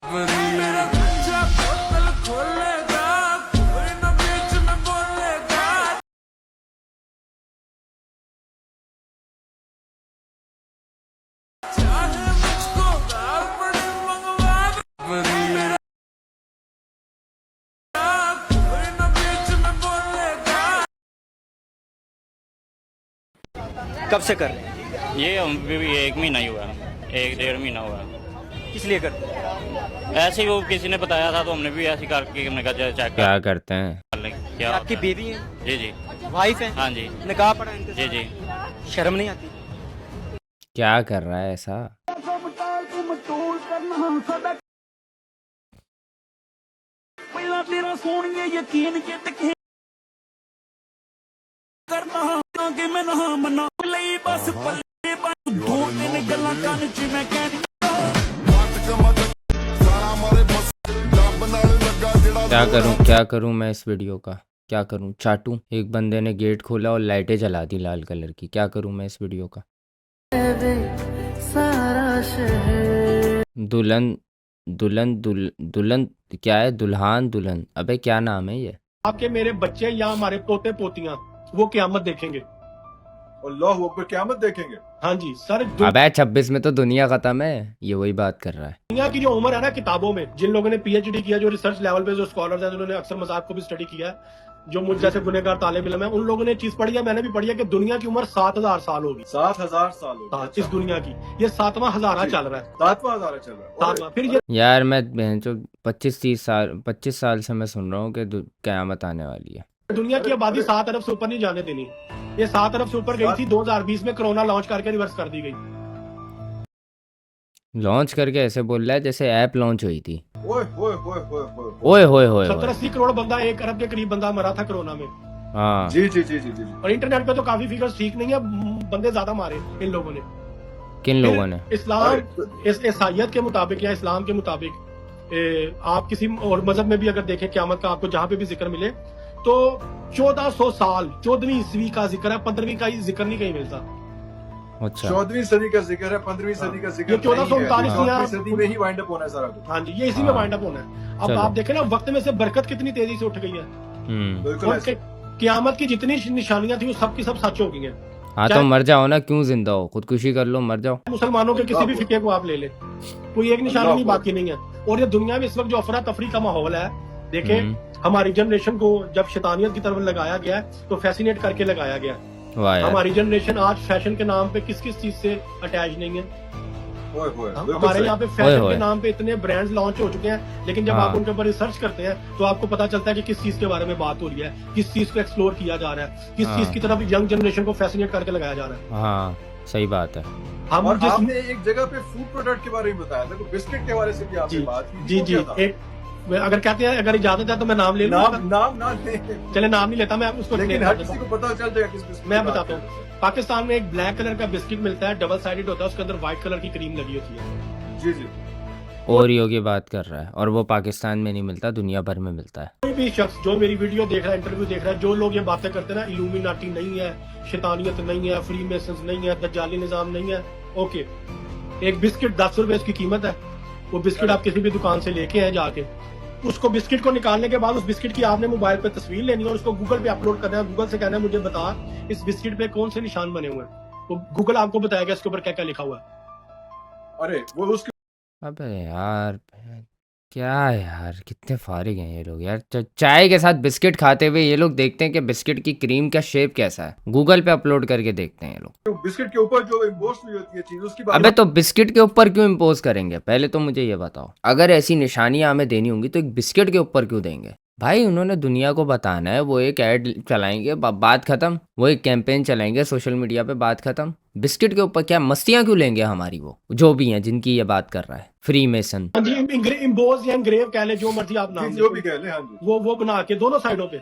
मेरा बच्चा बोतल खोलेगा, कोई न बीच में बोलेगा। चाहे मुझको दाल बड़ी मंगवा दे, मेरा कोई न बीच में बोलेगा। कब से कर रहे हैं? ये 1 महीना ही हुआ है, 1 डेढ़ महीना हुआ है। किस लिए करते हैं? ऐसे ही वो किसी ने बताया था तो हमने भी ऐसे करके हमने कहा चेक कर क्या करते हैं? लें ये क्या आपकी होता है। बीवी है, जी जी वाइफ है, हाँ जी निकाह पढ़ा इनके जी साथ? जी शर्म नहीं आती? क्या कर रहा है ऐसा? ਪਹਿਲਾਂ ਤੇਰਾ ਸੋਹਣੀਏ ਯਕੀਨ ਕਿਤ ਕਰਨਾ ਕਿ ਮੈਂ ਨਾ ਮਨਾ ਲਈ ਬਸ ਪੱਲੇ ਬਣ ਦੋ ਤਿੰਨ ਗੱਲਾਂ ਕੰਨ ਚ ਮੈਂ ਕਹਿਣੀ क्या करूं मैं इस वीडियो का? क्या करूं? चाटूं? एक बंदे ने गेट खोला और लाइटें जला दी लाल कलर की। क्या करूं मैं इस वीडियो का? दुल्हन दुल्हन दुल्हन क्या है? दुल्हान दुल्हन? अबे क्या नाम है ये? आपके मेरे बच्चे या हमारे पोते पोतियां वो क़यामत देखेंगे। अल्लाह अकबर, क़यामत देखेंगे। हाँ जी सर, अबे 26 में तो दुनिया खत्म है। ये वही बात कर रहा है। दुनिया की जो उम्र है ना किताबों में, जिन लोगों ने पीएचडी किया, जो रिसर्च लेवल पे जो स्कॉलर्स हैं, जिन्होंने अक्सर मजाक को भी स्टडी किया है, जो मुझ जैसे गुनहगार तालिब इल्म है, उन लोगों ने चीज पढ़ी है, मैंने भी पढ़ी है कि दुनिया की उम्र 7000 साल होगी। 7000 साल हो गए। इस दुनिया की ये 7वां हजारा जी। चल रहा है। 7वां हज़ारा चल रहा है। 7वां। फिर ये यार मैं जो 25 साल से मैं सुन रहा हूँ कि क़यामत आने वाली है। दुनिया की आबादी 7 अरब से ऊपर नहीं जाने देनी। ये 7 अरब से ऊपर गई थी, 2020 में कोरोना लॉन्च करके रिवर्स कर दी गई। लॉन्च करके ऐसे बोल रहा है जैसे ऐप लॉन्च हुई थी। ओए होए होए होए होए। ओए होए होए 70-80 करोड़ बंदा, 1 अरब के करीब बंदा मरा था कोरोना में। हाँ, जी जी जी जी जी जी। और इंटरनेट पे तो काफी फिगर्स ठीक नहीं है, बंदे ज्यादा मारे इन लोगों ने। किन लोगों ने? इस्लाम, इस ईसाइयत के मुताबिक या इस्लाम के मुताबिक, आप किसी और मजहब में भी अगर देखें क़यामत का आपको जहां पे भी जिक्र मिले तो 1400 साल, 14वीं ईस्वी का जिक्र है, 15वीं का जिक्र नहीं कहीं मिलता। अच्छा 14वीं सदी का जिक्र है, 15वीं सदी का जिक्र ये 1439 नहीं है। या- 14वीं सदी में ही वाइंड अप होना है सारा कुछ। हाँ जी, ये इसी में हाँ। वाइंड अप होना है। अब चलो। आप देखें ना, वक्त में से बरकत कितनी तेजी से उठ गई है। बिल्कुल और ऐसे। क़यामत की जितनी निशानियां थी वो सब की सब सच हो गई हैं। हाँ तो मर जाओ ना, क्यों जिंदा हो? खुदकुशी कर लो, मर जाओ। मुसलमानों के किसी भी फिक्र को आप ले लें, कोई एक निशानी नहीं बाकी नहीं है। और ये दुनिया में इस वक्त जो अफरा तफरी का माहौल है, देखें हमारी जनरेशन को जब शैतानियत की तरफ लगाया गया है, तो फैसिनेट करके लगाया गया है। वाह यार। हमारी जनरेशन आज फैशन के नाम पे किस किस चीज से अटैच नहीं है। ओए होए, बिल्कुल हमारे सही। यहाँ पे ओए फैशन होए। के नाम पे इतने ब्रांड्स लॉन्च हो चुके हैं, लेकिन जब हाँ। आप उनके ऊपर रिसर्च करते हैं तो आपको पता चलता है कि किस चीज के बारे में बात हो रही है, किस चीज को एक्सप्लोर किया जा रहा है, किस हाँ। चीज की तरफ यंग जनरेशन को फैसिनेट करके लगाया जा रहा है। हाँ सही बात है। हम और जिस आपने एक जगह पे फूड प्रोडक्ट के बारे में बताया था, कोई बिस्किट के बारे से भी आपने जी बात की। जी वो जी क्या था? एक अगर कहते हैं, अगर इजाजत है तो मैं नाम ले लूँ। नाम ना ले, चले नाम नहीं लेता मैं उसको, लेकिन name हर बता किसी देता को पता चल जाएगा किस बिस्किट हूँ। मैं की बात बताता कर हूँ, रहे हैं। पाकिस्तान में एक ब्लैक कलर का बिस्किट मिलता है, डबल साइडेड होता है, उसके अंदर व्हाइट कलर की क्रीम लगी होती है। जी जी। ओरियो की बात कर रहा है, और वो पाकिस्तान में नहीं मिलता, दुनिया भर में मिलता है। कोई भी शख्स जो मेरी वीडियो देख रहा है, इंटरव्यू देख रहा है, जो लोग ये बातें करते हैं ना, इल्यूमिनाटी नहीं है, शैतानियत नहीं है, फ्री मेसन्स नहीं है, दज्जाली निजाम नहीं है, ओके। एक बिस्किट 10 रुपए इसकी कीमत है। वो बिस्किट आप किसी भी दुकान से लेके आए जाके, उसको बिस्किट को निकालने के बाद उस बिस्किट की आपने मोबाइल पे तस्वीर लेनी है और उसको गूगल पे अपलोड करना है। गूगल से कहना है मुझे बता इस बिस्किट पे कौन से निशान बने हुए हैं, तो गूगल आपको बताएगा इसके ऊपर क्या क्या लिखा हुआ है। अरे वो उसके अबे यार क्या यार, कितने फारिग हैं ये लोग यार। चाय के साथ बिस्किट खाते हुए ये लोग देखते हैं कि बिस्किट की क्रीम का शेप कैसा है, गूगल पे अपलोड करके देखते हैं ये लोग। बिस्किट के ऊपर जो इम्पोस्ट हुई होती है चीज, उसकी बात। अबे तो बिस्किट के ऊपर क्यों इम्पोज करेंगे? पहले तो मुझे ये बताओ, अगर ऐसी निशानियां हमें देनी होंगी तो एक बिस्किट के ऊपर क्यों देंगे? भाई उन्होंने दुनिया को बताना है, वो एक ऐड चलाएंगे, बात खत्म। वो एक कैंपेन चलाएंगे सोशल मीडिया पे, बात खत्म। बिस्किट के ऊपर क्या मस्तियां क्यों लेंगे हमारी? वो जो भी हैं जिनकी ये बात कर रहा है, फ्री मेसन। हाँ जी, इम्बोज या इंग्रेव कह ले, जो मर्जी आप नाम जो दें, भी कह ले। हाँ जी। वो बना के दोनों साइडों पे।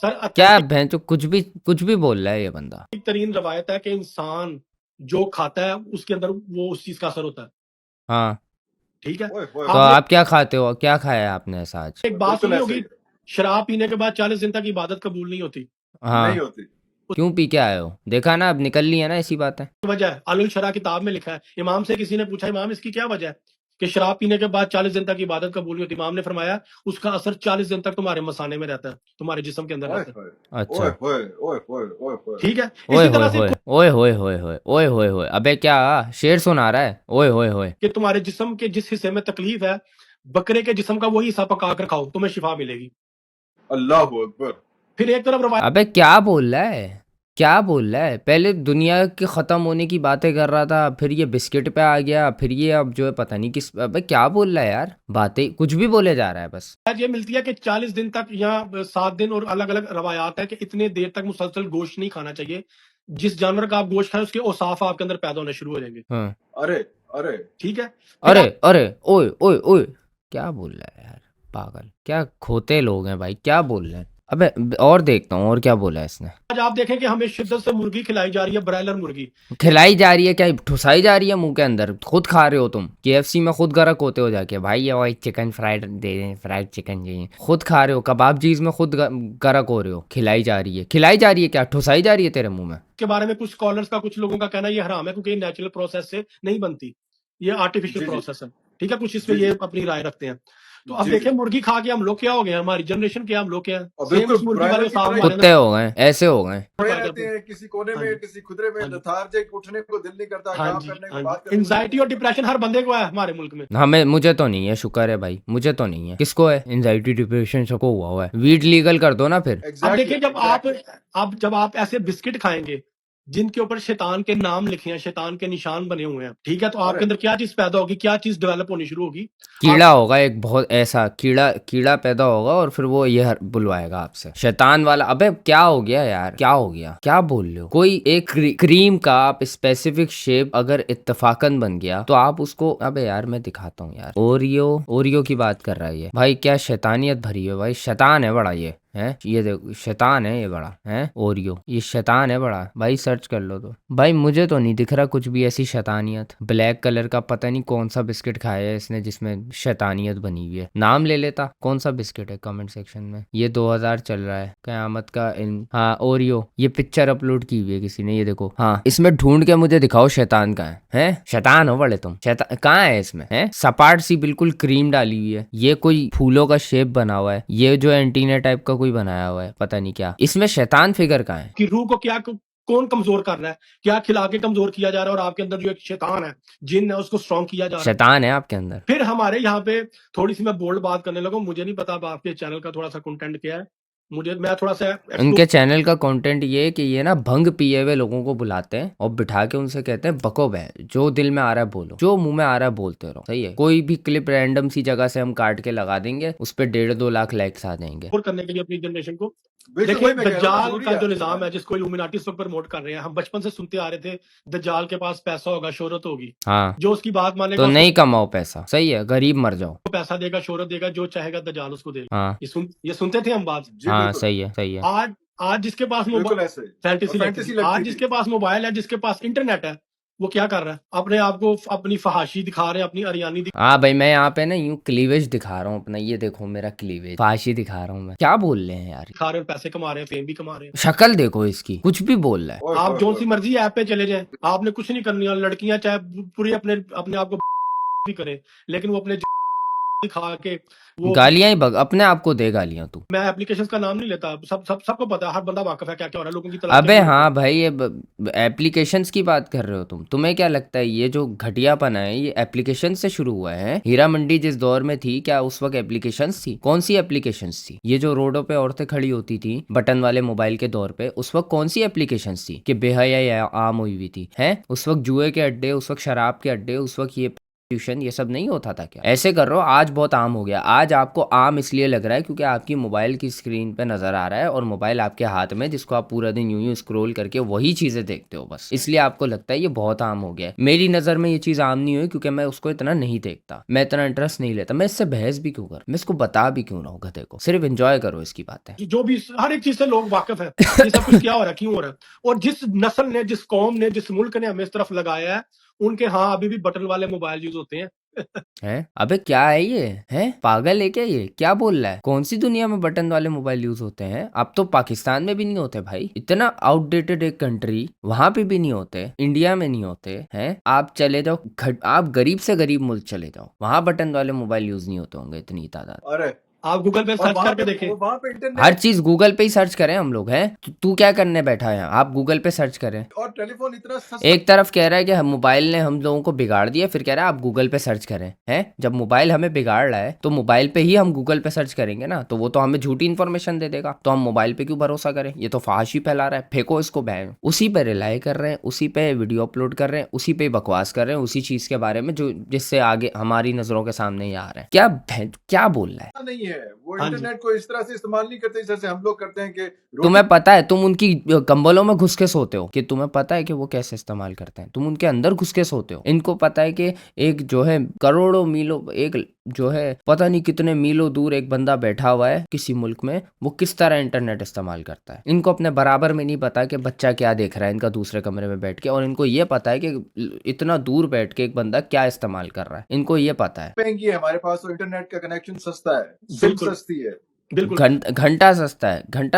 सर क्या भैंचो कुछ भी बोल रहा है ये बंदा। एक तरीन रवायत है कि इंसान जो खाता है उसके अंदर वो उस चीज का असर होता है। हाँ ठीक है, ओए होए। तो आप क्या खाते हो? क्या खाया आपने ऐसा आज? एक बात बिल्कुल सुनी ऐसे होगी, शराब पीने के बाद 40 दिन तक इबादत कबूल नहीं होती। हाँ नहीं होती। क्यों पी के आए हो? देखा ना, अब निकल ली है ना ऐसी बात है। वजह है, अलुल शरा किताब में लिखा है। इमाम से किसी ने पूछा, इमाम इसकी क्या वजह है? कि शराब पीने के बाद 40 दिन तक इबादत कबूल नहीं होती। इमाम ने फरमाया उसका असर 40 दिन तक तुम्हारे मसाने में रहता है, तुम्हारे जिस्म के अंदर ओए रहता है। होए अच्छा। ओए होए ठीक है, ओए इसी होए तरह से होए ओए होए होए होए ओए होए होए, अबे क्या शेर सुना रहा है? ओए होए होए। कि तुम्हारे जिस्म के जिस हिस्से में तकलीफ है, बकरे के जिस्म का वही हिस्सा पका कर खाओ, तुम्हें शिफा मिलेगी। अल्लाह अकबर। फिर एक तरफ रवायत अबे क्या बोल रहा है? क्या बोल रहा है? पहले दुनिया के खत्म होने की बातें कर रहा था, फिर ये बिस्किट पे आ गया, फिर ये अब जो है पता नहीं किस। अबे क्या बोल रहा है यार? बातें कुछ भी बोले जा रहा है बस। ये मिलती है कि 40 दिन तक या 7 दिन, और अलग अलग रवायात है कि इतने देर तक मुसलसल गोश्त नहीं खाना चाहिए। जिस जानवर का आप गोश्त खाएं उसके औसाफ आपके अंदर पैदा होने शुरू हो जाएंगे। हाँ। अरे अरे ठीक है, फिर अरे अरे ओए ओए ओए, क्या बोल रहा है यार? पागल, क्या खोते लोग हैं भाई, क्या बोल रहे हैं? अबे और देखता हूँ और क्या बोला है इसने। आज आप देखें कि हमें शिद्दत से मुर्गी खिलाई जा रही है, ब्रायलर मुर्गी। खिलाई जा रही है क्या? ठुसाई जा रही है मुंह के अंदर? खुद खा रहे हो तुम, KFC में खुद गरक होते हो जाके, भाई ये भाई चिकन फ्राइड दे दें, फ्राइड चिकन चाहिए, खुद खा रहे हो। कबाब चीज में खुद गरक हो रहे हो। खिलाई जा रही है, खिलाई जा रही है क्या? ठुसाई जा रही है तेरे मुंह में? के बारे में कुछ स्कॉलर्स का, कुछ लोगों का कहना है ये हराम है क्योंकि ये नेचुरल प्रोसेस से नहीं बनती, ये आर्टिफिशियल जी, जी। प्रोसेस है। ठीक है, कुछ इसमें जी, जी। ये अपनी राय रखते हैं। तो अब जी, देखें जी। मुर्गी खा के हम लोग क्या हो गए, हमारी जनरेशन क्या, हम लोग क्या और सेम बिल्कुल मुर्गी ब्रायलर वाले की साहब तरह ही हमारे कुत्ते हो गए, ऐसे हो गए। पड़े अंदर रहते हैं किसी कोने हाँ में, जी, किसी खुदरे में, हाँ जी, लथार्जिक, उठने को दिल नहीं करता, हाँ काम जी, करने को, हाँ बात जी। करने को दिल एंजाइटी नहीं और डिप्रेशन हर बंदे को है हमारे मुल्क में। हमें, मुझे तो नहीं है, शुक्र है भाई, मुझे तो नहीं है। किसको है एंजाइटी डिप्रेशन? सबको हुआ है। वीड लीगल कर दो ना फिर। करता। अब एग्जैक्टली देखिए जब आप ऐसे बिस्किट खाएंगे जिनके ऊपर शैतान के नाम लिखे हैं, शैतान के निशान बने हुए हैं, ठीक है, तो आपके अरे अंदर क्या चीज पैदा होगी, क्या चीज डेवलप होनी शुरू होगी? कीड़ा होगा एक, बहुत ऐसा कीड़ा पैदा होगा और फिर वो ये बुलवाएगा आपसे, शैतान वाला। अबे क्या हो गया यार? क्या हो गया? क्या बोल रहे हो? कोई एक क्रीम का आप स्पेसिफिक शेप अगर इत्तफाकन बन गया तो आप उसको, अबे यार मैं दिखाता हूँ यार। ओरियो की बात कर रहा है ये भाई, क्या शैतानियत भरी है भाई। शैतान है बड़ा ये, है ये देखो, शैतान है ये बड़ा, है ओरियो, ये शैतान है बड़ा भाई। सर्च कर लो तो भाई, मुझे तो नहीं दिख रहा कुछ भी ऐसी शैतानियत। ब्लैक कलर का पता नहीं कौन सा बिस्किट खाया है इसने जिसमें शैतानियत बनी हुई है। नाम ले लेता, कौन सा बिस्किट है कमेंट सेक्शन में। ये 2000 चल रहा है, कयामत का हाँ ओरियो। ये पिक्चर अपलोड की हुई है किसी ने, ये देखो। हाँ, इसमें ढूंढ के मुझे दिखाओ शैतान कहाँ है? शैतान हो बड़े तुम। शैतान कहाँ है इसमें? है सपाट सी बिल्कुल क्रीम डाली हुई है, ये कोई फूलों का शेप बना हुआ है, ये जो एंटीना टाइप का कोई बनाया हुआ है पता नहीं क्या। इसमें शैतान फिगर कहाँ है? कि रूह को क्या कौन कमजोर कर रहा है, क्या खिला के कमजोर किया जा रहा है, और आपके अंदर जो एक शैतान है, जिन है, उसको स्ट्रॉन्ग किया जा रहा है। शैतान है आपके अंदर। फिर हमारे यहाँ पे थोड़ी सी मैं बोल्ड बात करने लगा, मुझे नहीं पता अब आपके चैनल का थोड़ा सा कंटेंट क्या है, मैं थोड़ा सा उनके चैनल का कंटेंट ये है कि ये ना भंग पिए हुए लोगों को बुलाते हैं और बिठा के उनसे कहते हैं बको बे, जो दिल में आ रहा है बोलो, जो मुंह में आ रहा है बोलते रहो। सही है, कोई भी क्लिप रैंडम सी जगह से हम काट के लगा देंगे, उस पर 1.5-2 लाख लाइक्स आ जाएंगे। करने के लिए अपनी जनरेशन को। बिल्कुल देखिए वही मैं कह रहा हूँ, दज्जाल जरूरी का जो है। निजाम है जिसको इल्यूमिनाटी इस वक्त प्रमोट कर रहे हैं, हम बचपन से सुनते आ रहे थे दज्जाल के पास पैसा होगा, शोहरत होगी, हाँ, जो उसकी बात मानेगा तो नहीं कमाओ पैसा। सही है, गरीब मर जाओ। उसको पैसा देगा, शोहरत देगा, जो चाहेगा दज्जाल उसको देगा। हाँ ये सुनते थे हम बात। जी हाँ, बिल्कुल सही है सही है। आज जिसके पास बिल्कुल मोबाइल, ऐसे फैंटेसी फैंटेसी लगती थी, आज लगती जिसके थी। पास मोबाइल है, जिसके पास इंटरनेट है, वो क्या कर रहा है, अपने आप को अपनी फहाशी दिखा रहे हैं, अपनी अरियानी हाँ भाई, मैं यहाँ पे ना यूं क्लीवेज दिखा रहा हूँ अपना, ये देखो मेरा क्लीवेज, फाशी दिखा रहा हूँ मैं। क्या बोल रहे हैं यार? दिखा रहे हैं, पैसे कमा रहे हैं, फेम भी कमा रहे हैं। शक्ल देखो इसकी, कुछ भी बोल रहा है। ओए, आप ओए, जो ओए। सी मर्जी ऐप पे चले जाएं, आपने कुछ नहीं करनी है, लड़कियां चाहे पूरी अपने आप को भी करें, लेकिन वो अपने दिखा के वो गालियां ही अपने आप को दे गालियां तू। मैं एप्लीकेशंस का नाम नहीं लेता, सबको पता है, हर बंदा वाकिफ है क्या क्या हो रहा है, लोगों की तलाश अबे हाँ भाई, ये एप्लीकेशंस की बात कर रहे हो तुम। तुम्हें क्या लगता है ये जो घटियापना है ये एप्लीकेशन से शुरू हुआ है? हीरा मंडी जिस दौर में थी, क्या उस वक्त एप्लीकेशंस थी? कौन सी एप्लीकेशंस थी? ये जो रोडों पे औरतें खड़ी होती थी बटन वाले मोबाइल के दौर पे, उस वक्त कौन सी एप्लीकेशंस थी कि बेहया आम हुई हुई थी? है उस वक्त जुए के अड्डे, उस वक्त शराब के अड्डे, उस वक्त ये सब नहीं होता था क्या? ऐसे कर रहे हो, आज बहुत आम हो गया। आज आपको आम इसलिए लग रहा है क्योंकि आपकी मोबाइल की स्क्रीन पे नजर आ रहा है और मोबाइल आपके हाथ में, जिसको आप पूरा दिन यूं यूं स्क्रॉल करके वही चीजें देखते हो बस, इसलिए आपको लगता है ये बहुत आम हो गया है। मेरी नजर में ये चीज आम नहीं हुई क्योंकि मैं उसको इतना नहीं देखता, मैं इतना इंटरेस्ट नहीं लेता। मैं इससे बहस भी क्यों कर, मैं इसको बता भी क्यों ना हूँ गधे को। सिर्फ एंजॉय करो इसकी बातें। जो भी हर एक चीज से लोग वाकिफ है, ये सब कुछ क्या हो रहा है, क्यों हो रहा है, और जिस नस्ल ने, जिस कौम ने, जिस मुल्क ने हमें इस तरफ लगाया है, उनके हाँ अभी भी बटन वाले मोबाइल यूज होते हैं, है। अबे क्या है ये? है पागल है क्या ये? क्या बोल रहा है? कौन सी दुनिया में बटन वाले मोबाइल यूज होते हैं? अब तो पाकिस्तान में भी नहीं होते भाई। इतना आउटडेटेड एक कंट्री, वहां पे भी नहीं होते, इंडिया में नहीं होते हैं। आप चले जाओ आप गरीब से गरीब मुल्क चले जाओ, वहां बटन वाले मोबाइल यूज नहीं होते होंगे इतनी तादाद। अरे आप गूगल पे और सर्च वहाँ करके पे देखें। वहाँ पे इंटरनेट हर चीज गूगल पे ही सर्च करें हम लोग हैं। तू क्या करने बैठा है? आप गूगल पे सर्च करें। और टेलीफोन इतना सस्ता। एक तरफ कह रहा है कि हम मोबाइल ने हम लोगों को बिगाड़ दिया, फिर कह रहा है आप गूगल पे सर्च करें। हैं जब मोबाइल हमें बिगाड़ रहा है तो मोबाइल पे ही हम गूगल पे सर्च करेंगे ना, तो वो तो हमें झूठी इन्फॉर्मेशन दे देगा, तो हम मोबाइल पे क्यों भरोसा करें? ये तो फाहिश ही फैला रहा है, फेंको इसको बैन। उसी पे रिलाई कर रहे हैं, उसी पे वीडियो अपलोड कर रहे हैं, उसी पे बकवास कर रहे हैं, उसी चीज के बारे में जो जिससे आगे हमारी नजरों के सामने ही आ रहा है। क्या बोल रहा है? नहीं है वो हाँ जी। इंटरनेट को इस तरह से इस्तेमाल नहीं करते जैसे हम लोग करते हैं कि तुम्हें पता है तुम उनकी कंबलों में घुस के सोते हो, कि तुम्हें पता है कि वो कैसे इस्तेमाल करते हैं? तुम उनके अंदर घुस के सोते हो। इनको पता है कि एक जो है करोड़ों मीलों, एक जो है पता नहीं कितने मीलों दूर एक बंदा बैठा हुआ है किसी मुल्क में, वो किस तरह इंटरनेट इस्तेमाल करता है। इनको अपने बराबर में नहीं पता कि बच्चा क्या देख रहा है इनका दूसरे कमरे में बैठ के, और इनको ये पता है कि इतना दूर बैठ के एक बंदा क्या इस्तेमाल कर रहा है, इनको ये पता है। महंगी है हमारे पास, तो इंटरनेट का कनेक्शन सस्ता है, सिम बिल्कुल। सस्ती है। बिल्कुल घंटा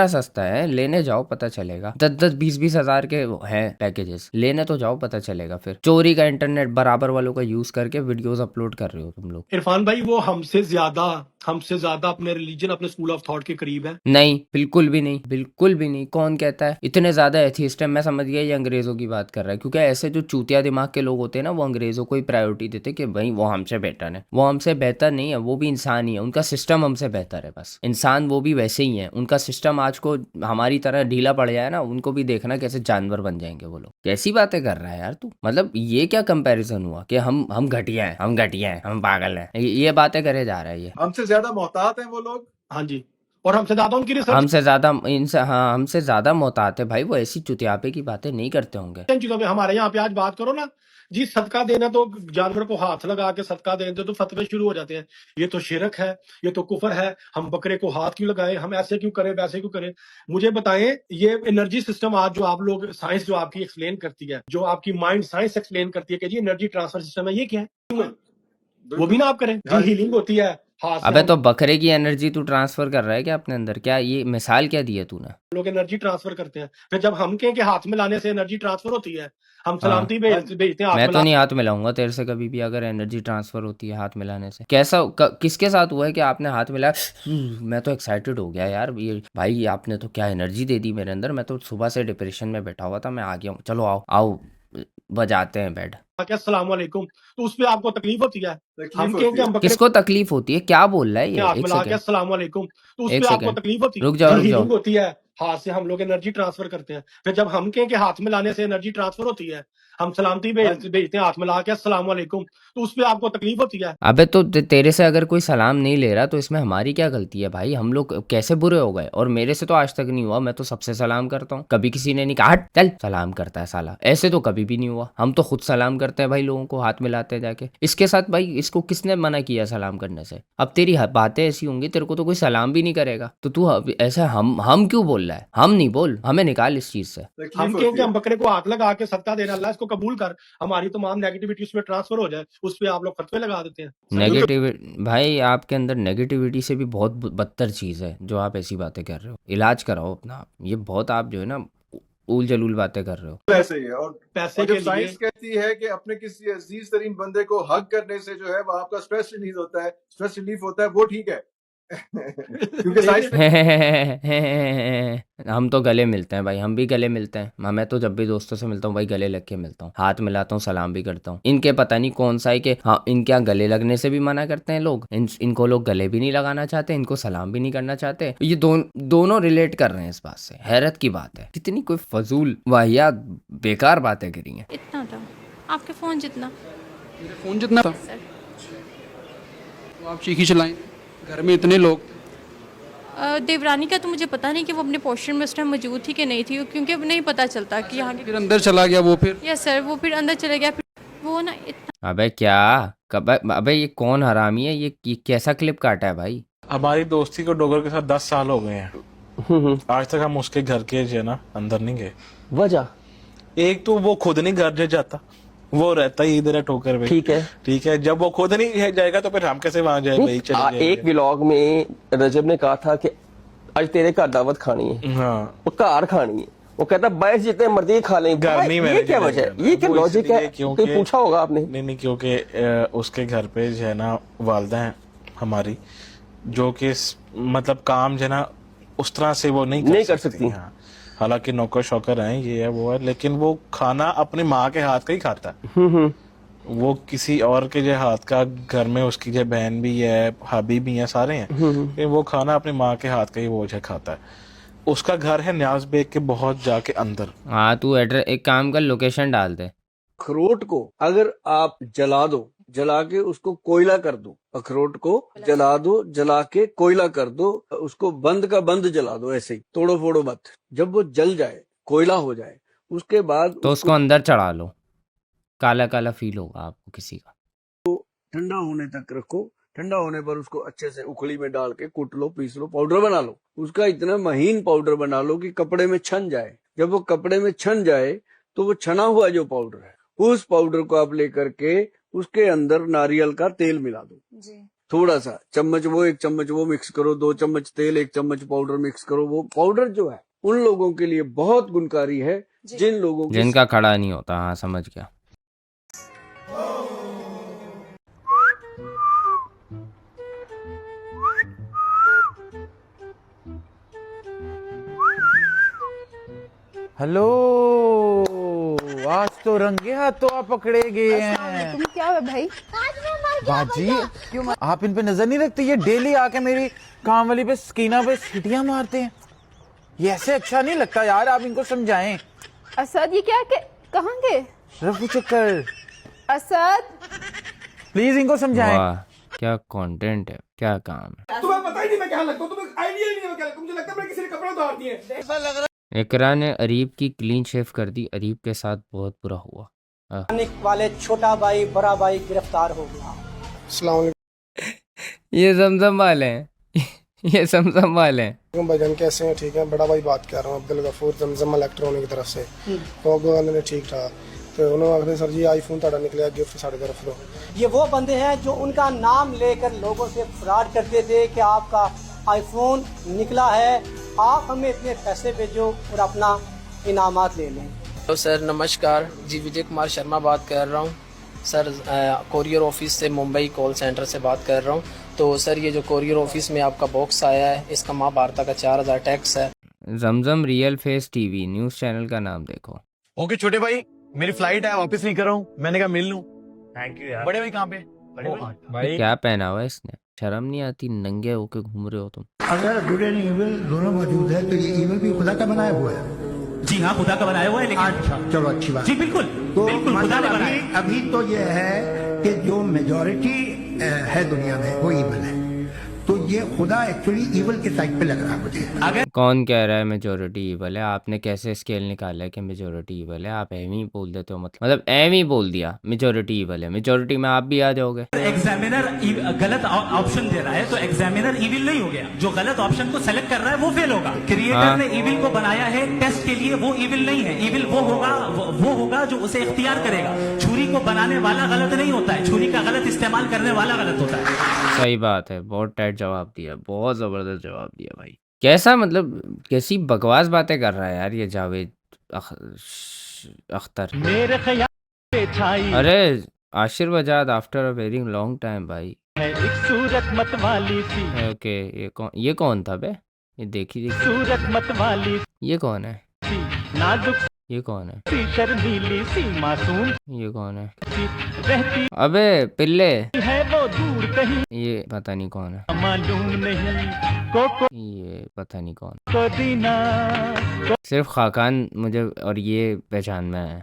सस्ता है। लेने जाओ पता चलेगा। 10-20 हजार के हैं पैकेजेस, लेने तो जाओ पता चलेगा। फिर चोरी का इंटरनेट बराबर वालों का यूज करके वीडियोस अपलोड कर रहे हो तुम लोग। इरफान भाई, वो हमसे ज्यादा अपने रिलीजन, अपने स्कूल ऑफ थॉट के करीब है। नहीं, बिल्कुल भी नहीं, बिल्कुल भी नहीं। कौन कहता है? इतने ज्यादा एथियस्ट है। मैं समझ गया ये अंग्रेजों की बात कर रहा है, क्योंकि ऐसे जो चूतिया दिमाग के लोग होते हैं ना, वो अंग्रेजों को ही प्रायोरिटी देते कि भाई वो हमसे बेटर है। वो हमसे बेहतर नहीं है, वो भी इंसान ही है। उनका सिस्टम हमसे बेहतर है, बस इंसान वो भी वैसे ही है। उनका सिस्टम आज को हमारी तरह ढीला पड़ जाए ना, उनको भी देखना कैसे जानवर बन जाएंगे वो लोग। कैसी बातें कर रहा है यार तू? मतलब ये क्या कंपैरिजन हुआ कि हम घटिया हैं, हम पागल हैं? ये बातें करे जा रहा है ये। हमसे ज्यादा मोहतात हैं वो लोग। हाँ जी, और हमसे ज्यादा उनकी रिसर्च हमसे ज्यादा मोहतात है भाई। वो ऐसी चुतियापे की बातें नहीं करते होंगे। इन चीजों पे। हमारे यहाँ पे आज बात करो ना जी, सदका देना तो जानवर को हाथ लगा के सदका देते तो फतवे शुरू हो जाते हैं, ये तो शिरक है, ये तो कुफर है, हम बकरे को हाथ क्यों लगाएं, हम ऐसे क्यों करें, वैसे क्यों करें। मुझे बताएं, ये एनर्जी सिस्टम आज जो आप लोग, साइंस जो आपकी एक्सप्लेन करती है, जो आपकी माइंड साइंस एक्सप्लेन करती है कि जी एनर्जी ट्रांसफर सिस्टम है, ये क्या है? वो भी ना आप करें जी, हीलिंग होती है हाथ से। अबे तो बकरे की एनर्जी तू ट्रांसफर कर रहा है क्या अपने अंदर? क्या ये मिसाल क्या दी है तूने? लोग एनर्जी ट्रांसफर करते हैं, फिर जब हम कहें कि हाथ में लाने से एनर्जी ट्रांसफर होती है, हम सलामती भेजते हैं हाथ मैं में तो नहीं हाथ मिलाऊंगा तेरे से कभी भी, अगर एनर्जी ट्रांसफर होती है हाथ मिलाने से। किसके साथ हुआ है कि आपने हाथ मिलाया? मैं तो एक्साइटेड हो गया यार, ये भाई आपने तो क्या एनर्जी दे दी मेरे अंदर। मैं तो सुबह से डिप्रेशन में बैठा हुआ था, मैं आ गया हूँ। चलो आओ आओ बजाते हैं बेड। अस्सलाम वालेकुम, तो उस पे आपको तकलीफ होती है? हम कहें कि हम बकरे किसको तकलीफ होती है? क्या बोल रहा है ये? हाथ एक मिला के सेकंड, अस्सलाम वालेकुम, तो उस एक पे आपको सेकंड, तकलीफ होती है? रुक जाओ। हीलिंग होती है हाथ से, हम लोग एनर्जी ट्रांसफर करते हैं, फिर जब हम कहें कि हाथ में लाने से एनर्जी ट्रांसफर होती है, हम सलामती भेजते हैं हाथ मिला के अस्सलाम वालेकुम, तो उस पे आपको तकलीफ होती है? अबे तो तेरे से अगर कोई सलाम नहीं ले रहा तो इसमें हमारी क्या गलती है भाई? हम लोग कैसे बुरे हो गए? और मेरे से तो आज तक नहीं हुआ, मैं तो सबसे सलाम करता हूँ। कभी किसी ने नहीं कहा हट चल सलाम करता है साला, ऐसे तो कभी भी नहीं हुआ। हम तो खुद सलाम करते हैं भाई, लोगों को हाथ मिलाते हैं जाके। इसके साथ भाई इसको किसने मना किया सलाम करने से? अब तेरी बातें ऐसी होंगी, तेरे को तो कोई सलाम भी नहीं करेगा, तो तू ऐसे हम क्यों बोल रहा है? हम नहीं बोल, हमें निकाल इस चीज से। हम कहें कि हम बकरे को हाथ लगा के सदका देना, अल्लाह इसको कबूल कर, हमारी तमाम नेगेटिविटी उसमें ट्रांसफर हो जाए, उस पे आप लोग फतवे लगा देते हैं। नेगेटिविटी भाई, आपके अंदर नेगेटिविटी से भी बहुत बदतर चीज है जो आप ऐसी बातें कर रहे हो। इलाज कराओ अपना। ये बहुत आप जो है ना उल जलूल बातें कर रहे हो। ऐसे ही है। और पैसे जब के साइंस लिए कहती है कि अपने किसी अजीज तरीन बंदे को हग करने से जो है वो आपका स्ट्रेस रिलीज होता है, स्ट्रेस रिलीफ होता है, वो ठीक है। क्योंकि साइंस हम तो गले मिलते हैं भाई, हम भी गले मिलते हैं। मैं तो जब भी दोस्तों से मिलता हूँ भाई गले लग के मिलता हूँ, हाथ मिलाता हूँ, सलाम भी करता हूँ। इनके पता नहीं कौन सा है कि हाँ इनके यहाँ गले लगने से भी मना करते हैं लोग, इनको लोग गले भी नहीं लगाना चाहते, इनको सलाम भी नहीं करना चाहते। ये दोनों रिलेट कर रहे हैं इस बात से। हैरत की बात है, कितनी कोई फजूल वाहियात बेकार बातें करी हैं। इतना था आपके फ़ोन जितना। मेरे फ़ोन जितना था सर तो आप चीखी चलाएं, घर में इतने लोग। देवरानी का तो मुझे पता नहीं कि वो अपने पोर्शन में उस टाइम मौजूद थी कि नहीं थी, क्योंकि अब नहीं पता चलता कि यहाँ के। फिर अंदर चला गया वो, फिर यस सर, वो फिर अंदर चले गया। फिर वो ना इतना। अबे क्या अबे ये कौन हरामी है? ये कैसा क्लिप काटा है भाई? हमारी दोस्ती को डोगर के साथ 10 साल हो गए हैं। आज तक हम उसके घर के जो है ना अंदर नहीं गए। वजह एक तो वो खुद नहीं घर जाता, वो रहता ही इधर है ठोकर पे। ठीक है। ठीक है, जब वो खुद नहीं जाएगा तो फिर हम कैसे वहां जाए भाई? चले जाएंगे। एक व्लॉग में रजब ने कहा था कि आज तेरे घर दावत खानी है, हाँ वो कार खानी है, वो कहता बाहर जितने मर्जी खा लें। घर नहीं, ये क्या वजह है? ये क्या लॉजिक है? कोई पूछा होगा आपने? नहीं, क्योंकि उसके घर पे जो है ना वालदा है हमारी, जो कि मतलब काम जो है ना उस तरह से वो नहीं कर सकती। हाँ, हालांकि नौकर शौकर हैं, ये है वो है, लेकिन वो खाना अपनी माँ के हाथ का ही खाता है। वो किसी और के जो हाथ का, घर में उसकी जो बहन भी है, भाभी भी है, सारे हैं, वो खाना अपनी माँ के हाथ का ही वो जो खाता है। उसका घर है न्याज बेग के बहुत जाके अंदर। हाँ, तू एड्रेस एक काम कर, लोकेशन डाल दे। अखरोट को अगर आप जला दो, जला के उसको कोयला कर दो, अखरोट को जला दो, जला के कोयला कर दो, उसको बंद का बंद जला दो, ऐसे ही तोड़ो फोड़ो मत। जब वो जल जाए, कोयला हो जाए, उसके बाद तो उसको अंदर चढ़ा लो, काला काला फील होगा आपको किसी का। ठंडा होने तक रखो। ठंडा होने पर उसको अच्छे से उखली में डाल के कूट लो, पीस लो, पाउडर बना लो। उसका इतना महीन पाउडर बना लो कि कपड़े में छन जाए। जब वो कपड़े में छन जाए तो वो छना हुआ जो पाउडर है, उस पाउडर को आप लेकर के उसके अंदर नारियल का तेल मिला दो जी। थोड़ा सा चम्मच वो, 1 चम्मच वो मिक्स करो, 2 चम्मच तेल, 1 चम्मच पाउडर मिक्स करो। वो पाउडर जो है उन लोगों के लिए बहुत गुणकारी है जिन लोगों जिनका खड़ा नहीं होता। हाँ, समझ गया। हेलो, आज तो रंगे हाथों आप पकड़े गए हैं। क्या है भाई? बाजी, क्यों आप इन पे नजर नहीं रखते? ये डेली आके मेरी काम वाली पे, स्कीना पे सीटियां मारते हैं। ये ऐसे अच्छा नहीं लगता यार, आप इनको समझाएं। असद, ये क्या कहाँ गए? रफू चक्कर, असद प्लीज इनको समझाएं। वाह, क्या कंटेंट है, क्या काम है। तुम्हें पता ही नहीं मैं क्या लगता हूँ, तुम्हें आइडिया ही नहीं मैं क्या लगता हूँ। मुझे लगता है मैं किसी ने कपड़े उतार दिए। ऐसा लग रहा है। इकरा ने अरीब की क्लीन शेव कर दी। अरीब के साथ बहुत बुरा हुआ। वाले छोटा भाई बड़ा भाई गिरफ्तार हो गया। अस्सलाम वालेकुम। ये जमजम वाले हैं। ये जमजम वाले हैं। भाईजान कैसे हैं? ठीक है। बड़ा भाई बात कर रहा हूँ, अब्दुल गफूर, जमजम इलेक्ट्रॉनिक की तरफ से। तो अगले ने ठीक था, तो उन्होंने आखिर सर जी आईफोन ताड़ा निकला, गिफ्ट साढ़े तरफ दो। ये वो बंदे हैं जो उनका नाम लेकर लोगों से फ्रॉड करते थे कि आपका आईफोन निकला है, आप हमें इतने पैसे भेजो और अपना इनामात ले लें। तो सर नमस्कार जी, विजय कुमार शर्मा बात कर रहा हूँ सर, कोरियर ऑफिस से, मुंबई कॉल सेंटर से बात कर रहा हूँ। तो सर ये जो कोरियर ऑफिस में आपका बॉक्स आया है, इसका माँ भारता का 4000 टैक्स है। Zamzam real face TV news channel का नाम देखो। ओके छोटे भाई, मेरी फ्लाइट है, वापस नहीं कर रहा हूँ, मैंने कहा मिल लूं। थैंक यू यार। बड़े भाई कहाँ पे? भाई क्या पहना हुआ है इसने? शर्म नहीं आती? नंगे होके घूम रहे हो तुम। अगर गुड एंड इविल दोनों मौजूद है तो ये इविल भी खुदा का बनाया हुआ है। जी हाँ, खुदा का बनाया हुआ है। लेकिन अच्छा, चलो अच्छी बात। जी बिल्कुल, तो बिल्कुल खुदा ने बनाया। अभी तो ये है कि जो मेजॉरिटी है दुनिया में वो इविल है, तो ये खुदा एक्चुअली इविल के साइड पे लग रहा है मुझे। अगर कौन कह रहा है मेजोरिटी इवल है? आपने कैसे स्केल निकाला है कि मेजोरिटी इवल है? आप एम ही बोल देते हो, मतलब एम ही बोल दिया मेजोरिटी इवल है। मेजोरिटी में आप भी आ जाओगे। एग्जामिनर गलत ऑप्शन दे रहा है तो एग्जामिनर इविल नहीं हो गया, जो गलत ऑप्शन को सेलेक्ट कर रहा है वो फेल होगा। क्रिएटर ने इविल को बनाया है टेस्ट के लिए, वो इविल नहीं है। इविल वो होगा जो उसे इख्तियार करेगा। छुरी को बनाने वाला गलत नहीं होता है, छुरी का गलत इस्तेमाल करने वाला गलत होता है। सही बात है, बहुत टाइट जवाब दिया, बहुत जबरदस्त जवाब दिया भाई। कैसा, मतलब कैसी बकवास बातें कर रहा है यार ये जावेद अख्तर। मेरे ख्याल अरे Ashir Wajad after a very long time भाई। एक सूरत मत वाली सी। ओके, ये कौन था बे? ये देखी सूरत मत वाली ये कौन है? नाजुक ये कौन है? सी शर्मीली सी मासूम ये कौन है? रहती अबे पिल्ले है वो दूर कहीं, ये पता नहीं कौन है। मालूम नहीं ये पता नहीं कौन। को दीना सिर्फ खाकान मुझे और ये पहचान में है।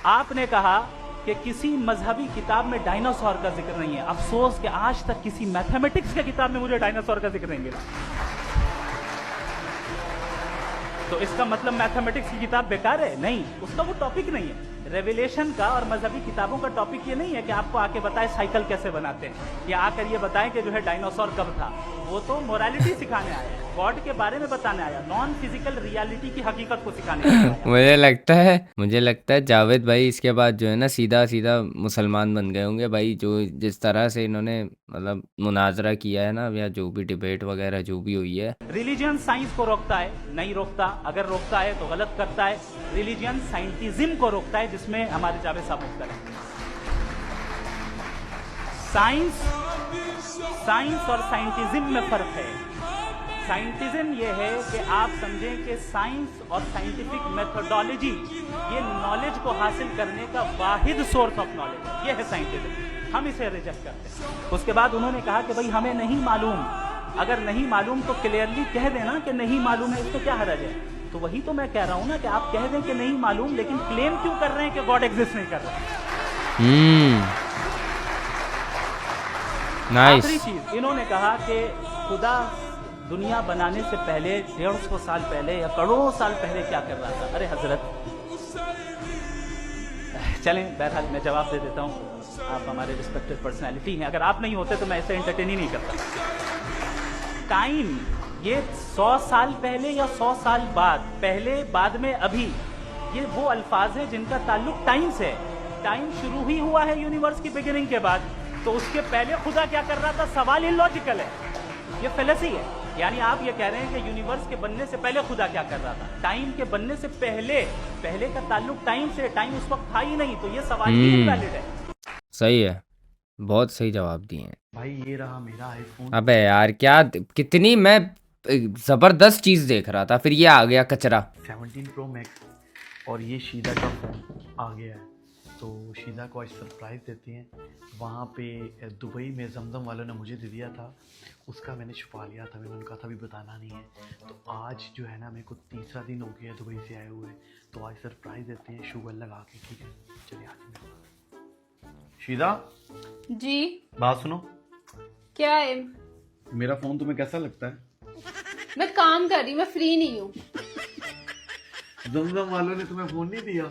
आपने कहा कि किसी मजहबी किताब में डायनासोर का जिक्र नहीं है। अफसोस कि आज तक किसी मैथमेटिक्स की किताब में मुझे डायनासोर का जिक्र नहीं मिला। तो इसका मतलब मैथमेटिक्स की किताब बेकार है? नहीं, उसका वो टॉपिक नहीं है। रेवलेशन का और मजहबी किताबों का टॉपिक ये नहीं है कि आपको आके बताए साइकिल कैसे बनाते हैं, या आकर ये बताएं कि जो है डायनासोर कब था। वो तो मोरालिटी सिखाने आए हैं। गॉड के बारे में बताने आया, नॉन फिजिकल रियलिटी की हकीकत को सिखाने आया। मुझे लगता है जावेद भाई इसके बाद जो है ना सीधा सीधा मुसलमान बन गए होंगे भाई, जो जिस तरह से इन्होंने मतलब मुनाजरा किया है ना, या जो भी डिबेट वगैरह जो भी हुई है। रिलीजन साइंस को रोकता है? नहीं रोकता, अगर रोकता है तो गलत करता है। रिलीजन साइंटिज्म को रोकता है, जिसमें हमारे जावेद साहब मुफ्त है। साइंस और साइंटिज्म में फर्क है। साइंटिज्म ये है कि आप समझें कि साइंस और साइंटिफिक मेथोडोलॉजी ये नॉलेज को हासिल करने का वाहिद सोर्स ऑफ नॉलेज है, ये है साइंटिज्म। हम इसे रिजेक्ट करते हैं। उसके बाद उन्होंने कहा कि भाई हमें नहीं मालूम, अगर नहीं मालूम तो क्लियरली कह देना कि नहीं मालूम है, इसमें क्या हरज है। तो वही तो मैं कह रहा हूं ना कि आप कह दें कि नहीं मालूम, लेकिन क्लेम क्यों कर रहे हैं कि गॉड एग्जिस्ट नहीं कर रहा। नाइस। आखिरी चीज इन्होंने कहा कि खुदा दुनिया बनाने से पहले 150 साल पहले या करोड़ों साल पहले क्या कर रहा था। अरे हजरत, चलें बहरहाल मैं जवाब दे देता हूँ, आप हमारे रिस्पेक्टेड पर्सनैलिटी हैं, अगर आप नहीं होते तो मैं ऐसे एंटरटेन ही नहीं करता। टाइम ये 100 साल पहले या 100 साल बाद, पहले बाद में अभी, ये वो अल्फाज हैं जिनका ताल्लुक टाइम से है। टाइम शुरू ही हुआ है यूनिवर्स की बिगिनिंग के बाद, तो उसके पहले खुदा क्या कर रहा था? सवाल इलॉजिकल है, ये फेलेसी है। यानी आप ये कह रहे हैं कि यूनिवर्स के बनने से पहले खुदा क्या कर रहा था? टाइम के बनने से पहले का ताल्लुक टाइम से, टाइम उस वक्त था ही नहीं, तो ये सवाल ही इनवैलिड है। सही है, बहुत सही जवाब दिए हैं भाई। ये रहा मेरा आईफोन। अबे यार क्या, कितनी मैं जबरदस्त चीज देख रहा था, फिर ये आ गया कचरा। 17 प्रो मैक्स और ये शीदा का फोन आ गया है। तो शीदा को आज सरप्राइज़ देते हैं। वहाँ पे दुबई में जमजम वालों ने मुझे दे दिया था, उसका मैंने छुपा लिया था, मैंने उनका था भी बताना नहीं है। तो आज जो है ना, मेरे को तीसरा दिन हो गया दुबई से आए हुए, तो आज सरप्राइज़ देते हैं शुगर लगा के। ठीक है, चलिए आज शीदा जी बात सुनो। क्या है? मेरा फ़ोन तुम्हें कैसा लगता है? मैं काम कर रही, मैं फ्री नहीं हूँ। जमजम वालों ने तुम्हें फ़ोन नहीं दिया?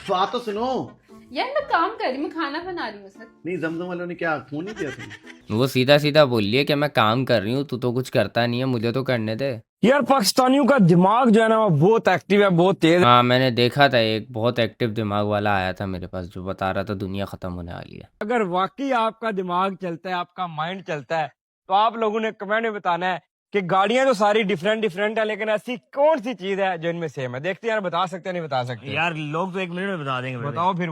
बात तो सुनो यार, मैं काम कर रही, मैं खाना बना रही हूँ सर। नहीं, जमजम वालों ने क्या फ़ोन नहीं दिया तुम्हें? वो सीधा सीधा बोल रही है कि मैं काम कर रही हूँ, तू तो कुछ करता नहीं है, मुझे तो करने दे। यार पाकिस्तानियों का दिमाग जो है ना वो बहुत एक्टिव है, बहुत तेज। हाँ मैंने देखा था, एक बहुत एक्टिव दिमाग वाला आया था मेरे पास, जो बता रहा था दुनिया खत्म होने वाली है। अगर वाकई आपका दिमाग चलता है, आपका माइंड चलता है, तो आप लोगों ने कमेंट में बताना है कि गाड़ियां तो सारी डिफरेंट है, लेकिन ऐसी कौन सी चीज है जो इनमें सेम है। देखते हैं यार, बता सकते हैं नहीं बता सकते यार लोग तो 1 मिनट में बता देंगे। बताओ फिर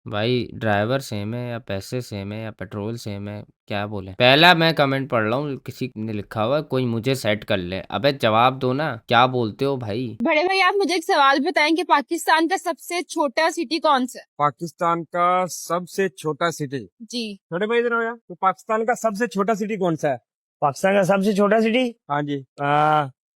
भाई ड्राइवर सेम है या पैसे सेम है या पेट्रोल सेम है, क्या बोले? पहला मैं कमेंट पढ़ रहा हूँ, किसी ने लिखा हुआ कोई मुझे सेट कर ले। अबे जवाब दो ना, क्या बोलते हो भाई? बड़े भाई आप मुझे एक सवाल बताएं कि पाकिस्तान का सबसे छोटा सिटी कौन सा है? पाकिस्तान का सबसे छोटा सिटी? जी छोटे भाई इधर हो यार, तो पाकिस्तान का सबसे छोटा सिटी कौन सा है? पाकिस्तान का सबसे छोटा सिटी? हाँ जी,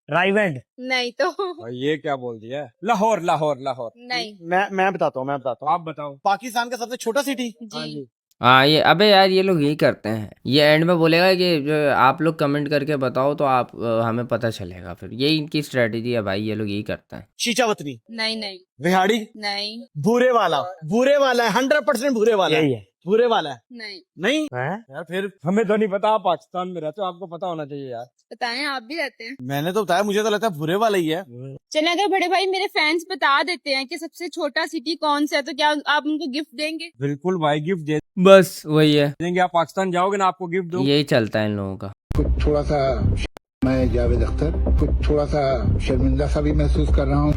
रायवेंड। नहीं तो ये क्या बोल दिया? लाहौर। नहीं। मैं बताता हूँ, आप बताओ। पाकिस्तान का सबसे छोटा सिटी? जी हाँ ये, अबे यार ये लोग यही करते हैं, ये एंड में बोलेगा कि जो आप लोग कमेंट करके बताओ तो आप हमें पता चलेगा, फिर यही इनकी स्ट्रेटेजी है भाई, ये लोग यही करते हैं। शीचावतनी? नहीं। रिहाड़ी? नहीं। भूरे वाला है, 100% भूरे वाला यही है। है। भूरे वाला है? नहीं। यार फिर हमें तो नहीं पता, आप पाकिस्तान में रहते हो, आपको पता होना चाहिए यार। बताएं, आप भी रहते हैं। मैंने तो बताया, मुझे तो लगता है भूरे वाला ही है। चले अगर बड़े भाई मेरे फैंस बता देते हैं कि सबसे छोटा सिटी कौन सा है, तो क्या आप उनको गिफ्ट देंगे? बिल्कुल भाई, गिफ्ट दे बस वही है, देंगे। आप पाकिस्तान जाओगे ना, आपको गिफ्ट दूंगा। यही चलता है इन लोगों का। कुछ थोड़ा सा मैं जावेद अख्तर कुछ थोड़ा सा शर्मिंदा सा भी महसूस कर रहा हूँ।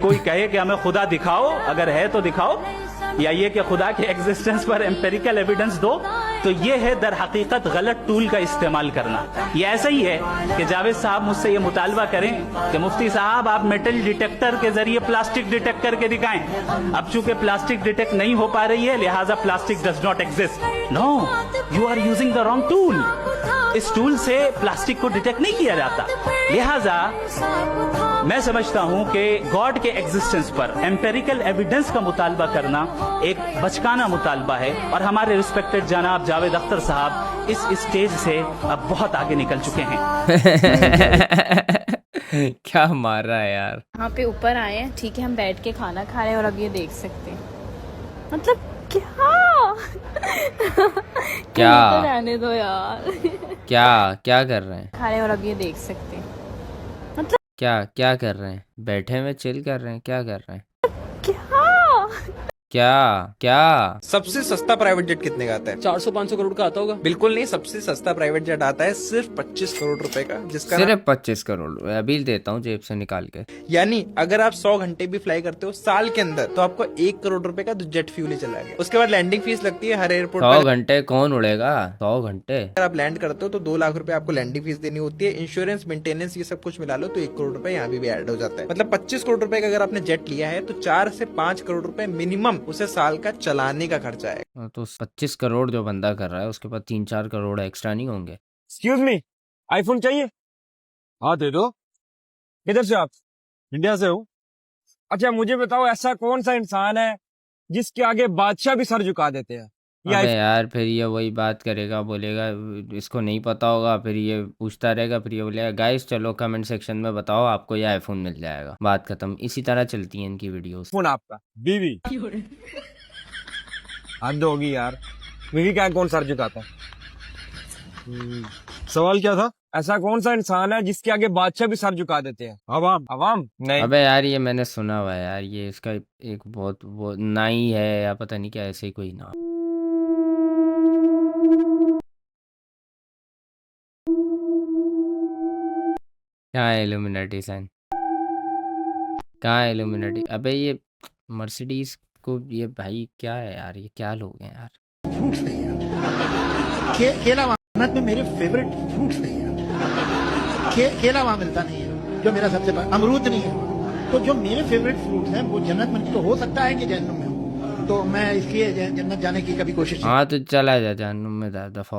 कोई कहे कि हमें खुदा दिखाओ, अगर है तो दिखाओ, या ये कि खुदा के एग्जिस्टेंस पर एम्पेरिकल एविडेंस दो, तो ये है दर हकीकत गलत टूल का इस्तेमाल करना। ये ऐसा ही है कि जावेद साहब मुझसे ये मुतालबा करें कि मुफ्ती साहब आप मेटल डिटेक्टर के जरिए प्लास्टिक डिटेक्ट करके दिखाएं। अब चूंकि प्लास्टिक डिटेक्ट नहीं हो पा रही है, लिहाजा plastic does not exist. No, you are using the wrong tool. इस टूल से प्लास्टिक को डिटेक्ट नहीं किया जाता। लिहाजा मैं समझता हूं कि गॉड के एग्जिस्टेंस पर एम्पेरिकल एविडेंस का मुतालबा करना एक बचकाना मुतालबा है, और हमारे रिस्पेक्टेड जनाब जावेद अख्तर साहब इस स्टेज से अब बहुत आगे निकल चुके हैं। क्या मार रहा है यार। यहाँ पे ऊपर आए हैं, ठीक है, हम बैठ के खाना खा रहे हैं और अब ये देख सकते हैं, मतलब क्या क्या तो रहने दो यार। क्या क्या कर रहे हैं? खा रहे हैं और अब ये देख सकते हैं। क्या क्या कर रहे हैं? बैठे में चिल कर रहे हैं? क्या कर रहे हैं? क्या क्या सबसे सस्ता प्राइवेट जेट कितने का आता है? 400-500 करोड़ का आता होगा। बिल्कुल नहीं, सबसे सस्ता प्राइवेट जेट आता है सिर्फ 25 करोड़ रुपए का, जिसका सिर्फ 25 करोड़? अभी देता हूँ जेब से निकाल के। यानी अगर आप 100 घंटे भी फ्लाई करते हो साल के अंदर तो आपको 1 करोड़ रुपए का जेट फ्यूल ही चला गया। उसके बाद लैंडिंग फीस लगती है हर एयरपोर्ट 100 पर। घंटे कौन उड़ेगा? 100 घंटे अगर आप लैंड करते हो तो 2 लाख रुपए आपको लैंडिंग फीस देनी होती है। इंश्योरेंस, मेंटेनेंस, ये सब कुछ मिला लो तो 1 करोड़ रुपए यहाँ भी ऐड हो जाता है। मतलब 25 करोड़ रुपए का अगर आपने जेट लिया है तो 4 से 5 करोड़ रुपए मिनिमम उसे साल का चलाने का खर्चा है। तो 25 करोड़ जो बंदा कर रहा है उसके पास 3-4 करोड़ एक्स्ट्रा नहीं होंगे? एक्सक्यूज मी, आईफोन चाहिए? हाँ दे दो। किधर से आप? इंडिया से हूँ। अच्छा मुझे बताओ, ऐसा कौन सा इंसान है जिसके आगे बादशाह भी सर झुका देते हैं? अबे यार फिर ये वही बात करेगा, बोलेगा इसको नहीं पता होगा, फिर ये पूछता रहेगा, फिर ये बोलेगा गाइस चलो कमेंट सेक्शन में बताओ आपको ये आईफोन मिल जाएगा, बात खत्म। इसी तरह चलती हैं इनकी वीडियोस। फोन आपका बीवी? हद होगी यार, बीवी क्या कौन सर झुकाता है? सवाल क्या था? ऐसा कौन सा इंसान है जिसके आगे बादशाह भी सर झुका देते हैं? अवाम? अवाम नहीं। अबे यार ये मैंने सुना हुआ है यार, ये इसका एक बहुत वो नाई है या पता नहीं क्या, ऐसे ही कोई नाम। कहाँ है इल्यूमिनाटी साइन? कहाँ है इल्यूमिनाटी? अबे ये मर्सिडीज को ये भाई क्या है यार, ये क्या लोग हैं यार? फ्रूट्स नहीं है। केला वहाँ में मेरे फेवरेट फ्रूट्स नहीं है। केला वहाँ मिलता नहीं है जो मेरा सबसे अमरूद नहीं है। तो जो मेरे फेवरेट फ्रूट्स हैं वो जन्नत में तो हो सकता है कि जहन्नुम में हो, तो मैं इसलिए जन्नत जाने की कभी कोशिश हाँ तो चला जा जहन्नुम में, दफा।